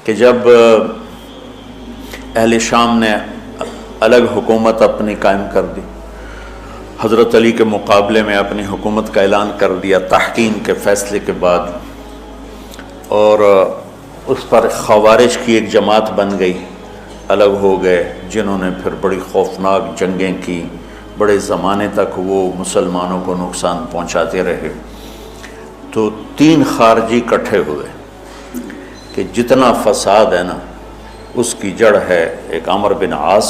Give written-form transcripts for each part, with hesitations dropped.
کہ جب اہل شام نے الگ حکومت اپنی قائم کر دی، حضرت علی کے مقابلے میں اپنی حکومت کا اعلان کر دیا تحکیم کے فیصلے کے بعد، اور اس پر خوارج کی ایک جماعت بن گئی، الگ ہو گئے، جنہوں نے پھر بڑی خوفناک جنگیں کی، بڑے زمانے تک وہ مسلمانوں کو نقصان پہنچاتے رہے۔ تو 3 خارجی اکٹھے ہوئے کہ جتنا فساد ہے نا اس کی جڑ ہے ایک عمرو بن عاص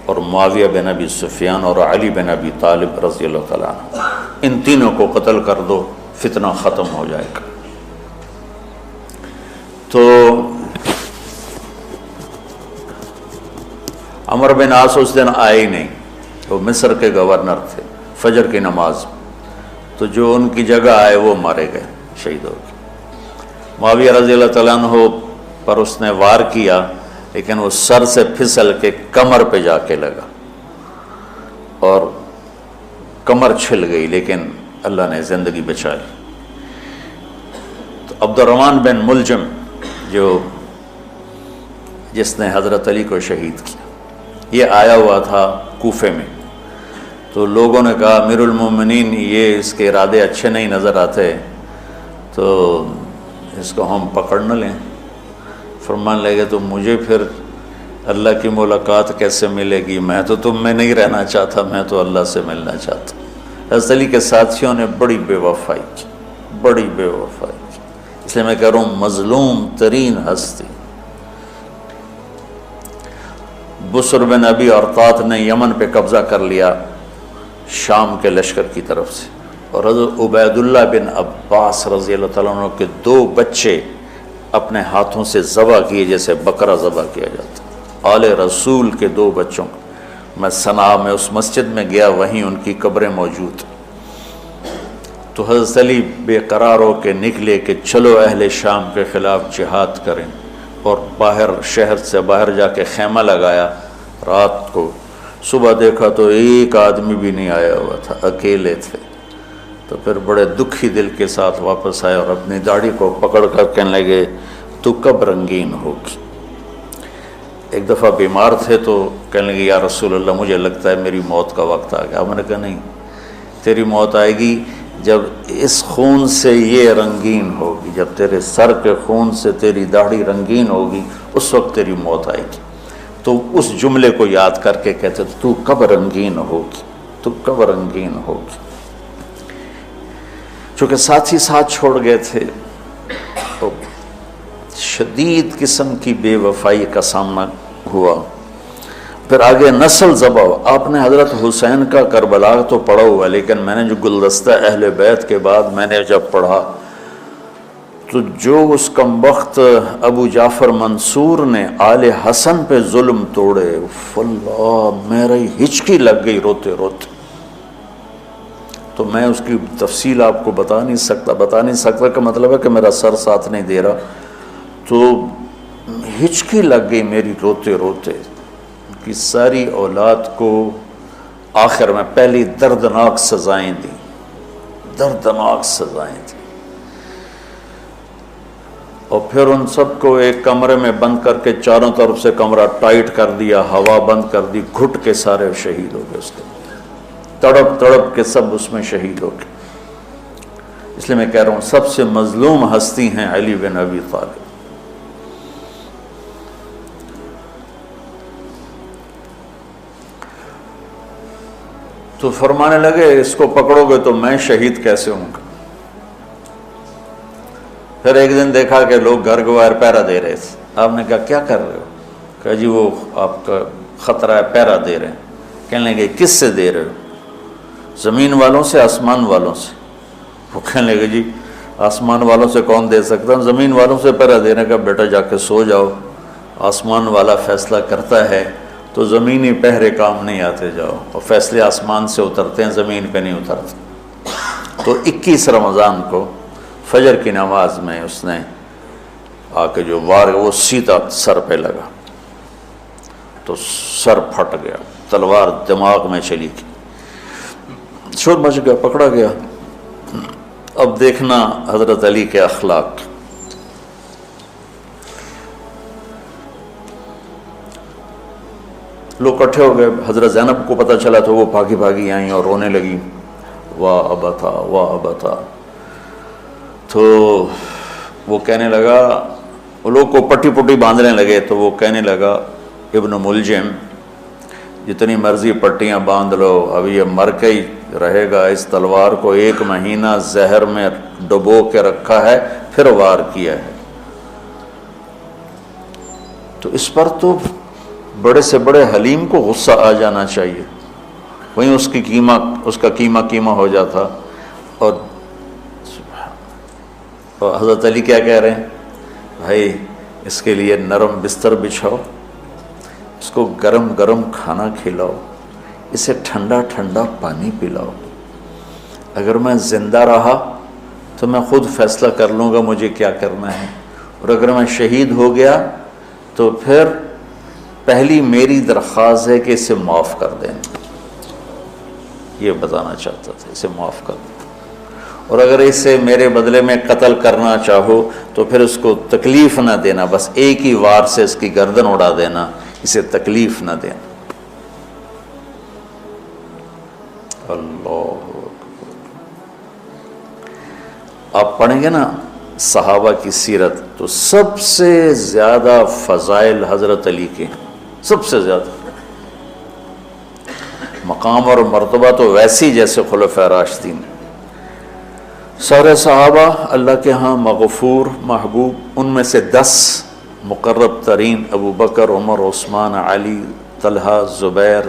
اور معاویہ بن ابی سفیان اور علی بن ابی طالب رضی اللہ تعالیٰ عنہ، ان تینوں کو قتل کر دو، فتنہ ختم ہو جائے گا۔ تو عمرو بن عاص اس دن آئے ہی نہیں، وہ مصر کے گورنر تھے، فجر کی نماز، تو جو ان کی جگہ آئے وہ مارے گئے، شہید ہو گئے۔ معاویہ رضی اللہ تعالیٰ عنہ پر اس نے وار کیا، لیکن وہ سر سے پھسل کے کمر پہ جا کے لگا اور کمر چھل گئی، لیکن اللہ نے زندگی بچا لی۔ تو عبد الرحمن بن ملجم جس نے حضرت علی کو شہید کیا، یہ آیا ہوا تھا کوفے میں، تو لوگوں نے کہا امیر المومنین یہ اس کے ارادے اچھے نہیں نظر آتے، تو اس کو ہم پکڑ نہ لیں۔ فرمان لگے تو مجھے پھر اللہ کی ملاقات کیسے ملے گی؟ میں تو تم میں نہیں رہنا چاہتا، میں تو اللہ سے ملنا چاہتا ہوں۔ حضرت علی کے ساتھیوں نے بڑی بے وفائی کی، بڑی بے وفائی کی، اس لیے میں کہہ رہا ہوں مظلوم ترین ہستی۔ بسر بن ابی ارطاط نے یمن پہ قبضہ کر لیا شام کے لشکر کی طرف سے، اور حضرت عبید اللہ بن عباس رضی اللہ تعالیٰ عنہ کے 2 بچے اپنے ہاتھوں سے ذبح کیے جیسے بکرا ذبح کیا جاتا۔ آل رسول کے 2 بچوں کو میں صنعاء میں اس مسجد میں گیا، وہیں ان کی قبریں موجود۔ تو حضرت علی بے قرار ہو کے نکلے کہ چلو اہل شام کے خلاف جہاد کریں، اور باہر شہر سے باہر جا کے خیمہ لگایا رات کو۔ صبح دیکھا تو ایک آدمی بھی نہیں آیا ہوا تھا، اکیلے تھے۔ تو پھر بڑے دکھی دل کے ساتھ واپس آئے اور اپنی داڑھی کو پکڑ کر کہنے لگے تو کب رنگین ہوگی؟ ایک دفعہ بیمار تھے تو کہنے لگے یا رسول اللہ مجھے لگتا ہے میری موت کا وقت آ گیا۔ میں نے کہا نہیں، تیری موت آئے گی جب اس خون سے یہ رنگین ہوگی، جب تیرے سر کے خون سے تیری داڑھی رنگین ہوگی اس وقت تیری موت آئے گی۔ تو اس جملے کو یاد کر کے کہتے تو کب رنگین ہوگی، تو کب رنگین ہوگی۔ چونکہ ساتھی ساتھ چھوڑ گئے تھے تو شدید قسم کی بے وفائی کا سامنا ہوا۔ پھر آگے نسل ذبح۔ آپ نے حضرت حسین کا کربلا تو پڑھا ہوا، لیکن میں نے جو گلدستہ اہل بیت کے بعد میں نے جب پڑھا تو جو اس کمبخت ابو جعفر منصور نے آل حسن پہ ظلم توڑے، اللہ میری ہچکی لگ گئی روتے روتے۔ تو میں اس کی تفصیل آپ کو بتا نہیں سکتا کا مطلب ہے کہ میرا سر ساتھ نہیں دے رہا، تو ہچکی لگ گئی میری روتے روتے۔ ان کی ساری اولاد کو آخر میں پہلی دردناک سزائیں دی، دردناک سزائیں دی، اور پھر ان سب کو ایک کمرے میں بند کر کے چاروں طرف سے کمرہ ٹائٹ کر دیا، ہوا بند کر دی، گھٹ کے سارے شہید ہو گئے، اس کے تڑپ تڑپ کے سب اس میں شہید ہو گئے۔ اس لیے میں کہہ رہا ہوں سب سے مظلوم ہستی ہیں علی بن ابی طالب۔ تو فرمانے لگے اس کو پکڑو گے تو میں شہید کیسے ہوں گا؟ پھر ایک دن دیکھا کہ لوگ گھر گوار پہرا دے رہے تھے۔ آپ نے کہا کیا کر رہے ہو؟ کہا جی وہ آپ کا خطرہ ہے، پہرا دے رہے ہیں۔ کہنے لگے کس سے دے رہے ہو؟ زمین والوں سے، آسمان والوں سے؟ وہ کہنے لگے جی آسمان والوں سے کون دے سکتا ہوں، زمین والوں سے پہرا دینے کا۔ بیٹا جا کے سو جاؤ، آسمان والا فیصلہ کرتا ہے تو زمینی پہرے کام نہیں آتے، جاؤ، اور فیصلے آسمان سے اترتے ہیں، زمین پہ نہیں اترتے۔ تو 21 رمضان کو فجر کی نماز میں اس نے آ کے جو وار وہ سیدھا سر پہ لگا تو سر پھٹ گیا، تلوار دماغ میں چلی گئی، شور مچ گیا، پکڑا گیا۔ اب دیکھنا حضرت علی کے اخلاق، لوگ اکٹھے ہو گئے. حضرت زینب کو پتہ چلا تو وہ بھاگی بھاگی آئیں اور رونے لگی، واہ ابتا واہ ابتا. تو وہ کہنے لگا، وہ لوگ کو پٹی پٹی باندھنے لگے تو وہ کہنے لگا ابن ملجم جتنی مرضی پٹیاں باندھ لو، ابھی یہ مر کے ہی رہے گا. اس تلوار کو 1 مہینہ زہر میں ڈبو کے رکھا ہے پھر وار کیا ہے. تو اس پر تو بڑے سے بڑے حلیم کو غصہ آ جانا چاہیے. وہیں اس کا قیمہ ہو جاتا. اور حضرت علی کیا کہہ رہے ہیں؟ بھائی اس کے لیے نرم بستر بچھاؤ، اس کو گرم گرم کھانا کھلاؤ، اسے ٹھنڈا ٹھنڈا پانی پلاؤ. اگر میں زندہ رہا تو میں خود فیصلہ کر لوں گا مجھے کیا کرنا ہے، اور اگر میں شہید ہو گیا تو پھر پہلی میری درخواست ہے کہ اسے معاف کر دیں. یہ بتانا چاہتا تھا، اسے معاف کر دیں. اور اگر اسے میرے بدلے میں قتل کرنا چاہو تو پھر اس کو تکلیف نہ دینا، بس ایک ہی وار سے اس کی گردن اڑا دینا، اسے تکلیف نہ دینا. اللہ آپ پڑھیں گے نا صحابہ کی سیرت تو سب سے زیادہ فضائل حضرت علی کے، سب سے زیادہ مقام اور مرتبہ تو ویسی جیسے خلفائے راشدین. سارے صحابہ اللہ کے ہاں مغفور محبوب، ان میں سے 10 مقرب ترین ابو بکر، عمر، عثمان، علی، طلحہ، زبیر،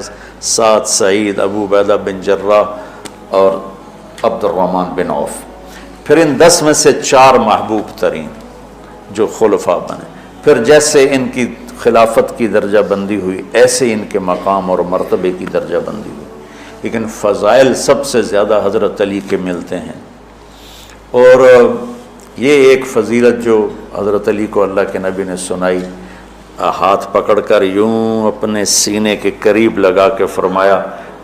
سعد، سعید، ابو عبیدہ بن جراح اور عبد الرحمن بن عوف. پھر ان 10 میں سے 4 محبوب ترین جو خلفاء بنے. پھر جیسے ان کی خلافت کی درجہ بندی ہوئی ایسے ان کے مقام اور مرتبے کی درجہ بندی ہوئی، لیکن فضائل سب سے زیادہ حضرت علی کے ملتے ہیں. اور یہ ایک فضیلت جو حضرت علی کو اللہ کے نبی نے سنائی، ہاتھ پکڑ کر یوں اپنے سینے کے قریب لگا کے فرمایا،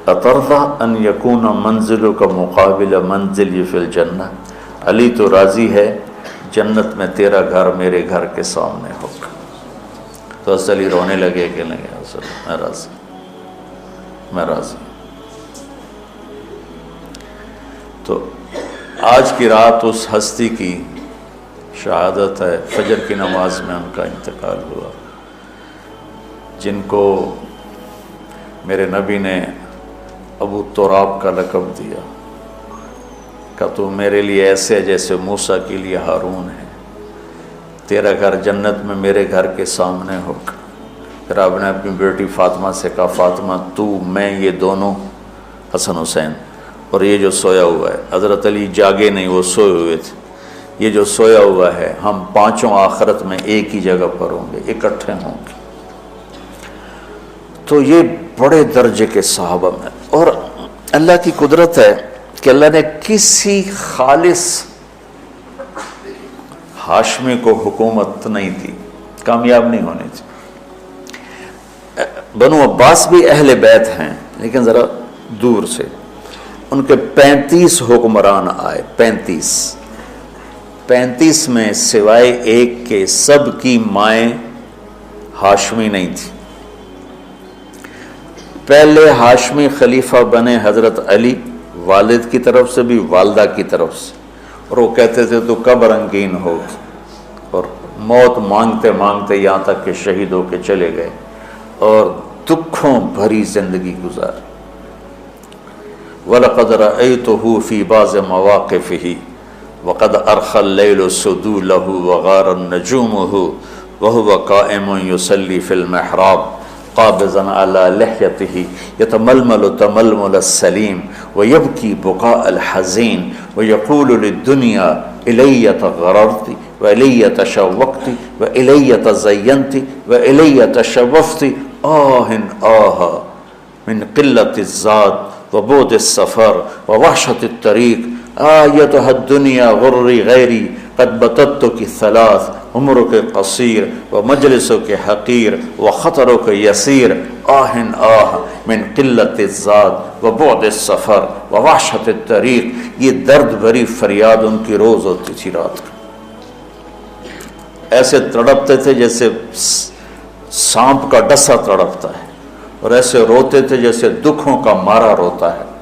اترضى ان یکون منزلک مقابل منزلی فی الجنہ. علی تو راضی ہے جنت میں تیرا گھر میرے گھر کے سامنے ہوگا. تو حضرت علی رونے لگے کہ میں راضی، میں راضی. تو آج کی رات اس ہستی کی شہادت ہے، فجر کی نماز میں ان کا انتقال ہوا، جن کو میرے نبی نے ابو تراب کا لقب دیا کہ تو میرے لیے ایسے جیسے موسیٰ کے لیے ہارون ہے، تیرا گھر جنت میں میرے گھر کے سامنے ہوگا. پھر آپ نے اپنی بیٹی فاطمہ سے کہا، فاطمہ تو میں یہ دونوں، حسن حسین، اور یہ جو سویا ہوا ہے، حضرت علی جاگے نہیں، وہ سوئے ہوئے تھے، یہ جو سویا ہوا ہے ہم پانچوں آخرت میں ایک ہی جگہ پر ہوں گے، اکٹھے ہوں گے. تو یہ بڑے درجے کے صحابہ میں. اور اللہ کی قدرت ہے کہ اللہ نے کسی خالص ہاشمی کو حکومت نہیں دی، کامیاب نہیں ہونے دی. بنو عباس بھی اہل بیت ہیں لیکن ذرا دور سے. ان کے 35 حکمران آئے، 35 میں سوائے ایک کے سب کی مائیں ہاشمی نہیں تھی. پہلے ہاشمی خلیفہ بنے حضرت علی، والد کی طرف سے بھی والدہ کی طرف سے، اور وہ کہتے تھے تو کب رنگین ہوگی، اور موت مانگتے مانگتے یہاں تک کہ شہید ہو کے چلے گئے اور دکھوں بھری زندگی گزاری. وَلَقَدْ رَأَيْتُهُ فِي بَعْضِ مَوَاقِفِهِ وَقَدْ أَرْخَى اللَّيْلُ سُدُولَهُ وَغَارَ النَّجُومُهُ وَهُوَ قَائِمٌ يُصَلِّي فِي الْمِحْرَابِ قابضاً على لحيته يتململ تململ السليم ويبكي بكاء الحزين ويقول للدنيا إلي تغررت وإلي تشوقت وإلي تزينت وإلي تشوفت آه من قلة الزاد وبعد السفر ووحشة الطريق آيتها الدنيا غري غيري قد بتتك الثلاث عمرك قصير ومجلسك حقير وخطرك يسير من قلة الزاد وبعد السفر ووحشة الطريق. یہ درد بھری فریاد ان کی روز ہوتی تھی رات کو. ایسے تڑپتے تھے جیسے سانپ کا ڈسا تڑپتا ہے. اور ایسے روتے تھے جیسے دکھوں کا مارا روتا ہے۔